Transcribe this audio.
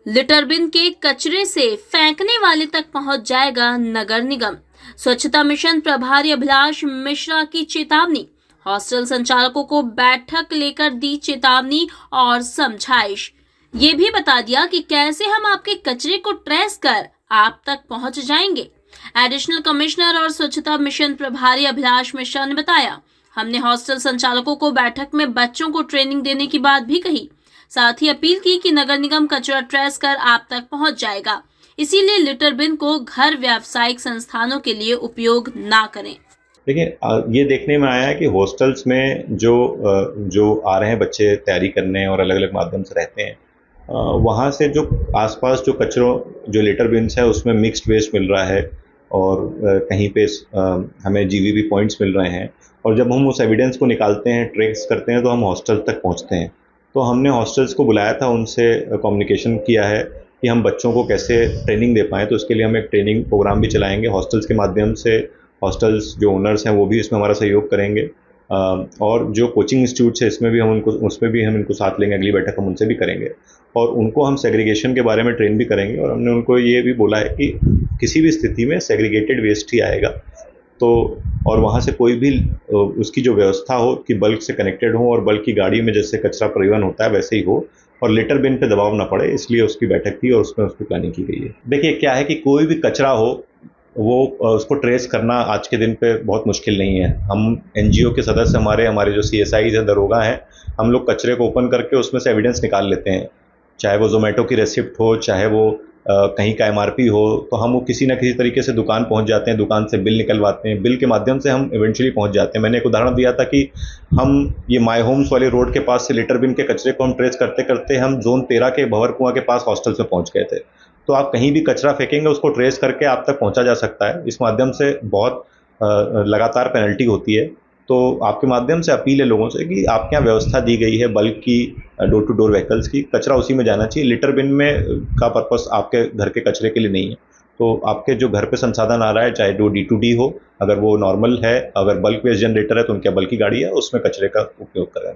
Litre बिन के कचरे से फेंकने वाले तक पहुंच जाएगा नगर निगम। स्वच्छता मिशन प्रभारी अभिलाष मिश्रा की चेतावनी। हॉस्टल संचालकों को बैठक लेकर दी चेतावनी और समझाइश। ये भी बता दिया कि कैसे हम आपके कचरे को ट्रेस कर आप तक पहुंच जाएंगे। एडिशनल कमिश्नर और स्वच्छता मिशन प्रभारी अभिलाष मिश्रा ने बताया, हमने हॉस्टल संचालकों को बैठक में बच्चों को ट्रेनिंग देने की बात भी कही। साथ ही अपील की कि नगर निगम कचरा ट्रेस कर आप तक पहुंच जाएगा, इसीलिए लिटर बिन को घर व्यावसायिक संस्थानों के लिए उपयोग ना करें। देखिए, ये देखने में आया है कि हॉस्टल्स में जो आ रहे हैं बच्चे तैयारी करने और अलग अलग माध्यम से रहते हैं, वहाँ से जो आसपास जो कचरों जो लिटर बिन्स है उसमें मिक्स्ड वेस्ट मिल रहा है और कहीं पे हमें जीवीबी पॉइंट्स मिल रहे हैं और जब हम उस एविडेंस को निकालते हैं, ट्रेस करते हैं, तो हम हॉस्टल तक पहुँचते हैं। तो हमने हॉस्टल्स को बुलाया था, उनसे कम्युनिकेशन किया है कि हम बच्चों को कैसे ट्रेनिंग दे पाएँ, तो उसके लिए हम एक ट्रेनिंग प्रोग्राम भी चलाएँगे हॉस्टल्स के माध्यम से। हॉस्टल्स जो ओनर्स हैं वो भी इसमें हमारा सहयोग करेंगे और जो कोचिंग इंस्टीट्यूट्स है उसमें भी हम इनको साथ लेंगे। अगली बैठक हम उनसे भी करेंगे और उनको हम सेग्रीगेशन के बारे में ट्रेन भी करेंगे और हमने उनको ये भी बोला है कि किसी भी स्थिति में सेग्रीगेटेड वेस्ट ही आएगा, तो और वहाँ से कोई भी उसकी जो व्यवस्था हो कि बल्क से कनेक्टेड हो और बल्क की गाड़ी में जैसे कचरा परिवहन होता है वैसे ही हो और लिटर बिन पे दबाव ना पड़े, इसलिए उसकी बैठक थी और उसमें उसकी प्लानिंग की गई है। देखिए, क्या है कि कोई भी कचरा हो वो उसको ट्रेस करना आज के दिन पे बहुत मुश्किल नहीं है। हम एनजीओ के सदस्य हमारे जो सीएसआईज़ हैं, दरोगा हैं, हम लोग कचरे को ओपन करके उसमें से एविडेंस निकाल लेते हैं। चाहे वो ज़ोमैटो की रेसिप्ट हो, चाहे वो कहीं का एमआरपी हो, तो हम वो किसी न किसी तरीके से दुकान पहुंच जाते हैं, दुकान से बिल निकलवाते हैं, बिल के माध्यम से हम इवेंचुअली पहुंच जाते हैं। मैंने एक उदाहरण दिया था कि हम ये माय होम्स वाले रोड के पास से लिटर बिन के कचरे को हम ट्रेस करते-करते हम ज़ोन 13 के भंवर कुआँ के पास हॉस्टल्स में पहुंच गए थे। तो आप कहीं भी कचरा फेंकेंगे उसको ट्रेस करके आप तक पहुंचा जा सकता है। इस माध्यम से बहुत लगातार पेनल्टी होती है। तो आपके माध्यम से अपील है लोगों से कि आपके यहाँ व्यवस्था दी गई है बल्क की, डोर टू डोर व्हीकल्स की, कचरा उसी में जाना चाहिए। लिटर बिन में का पर्पस आपके घर के कचरे के लिए नहीं है। तो आपके जो घर पे संसाधन आ रहा है, चाहे वो D2D हो, अगर वो नॉर्मल है, अगर बल्क वेस्ट जनरेटर है तो उनके बल्क की गाड़ी है, उसमें कचरे का उपयोग करें।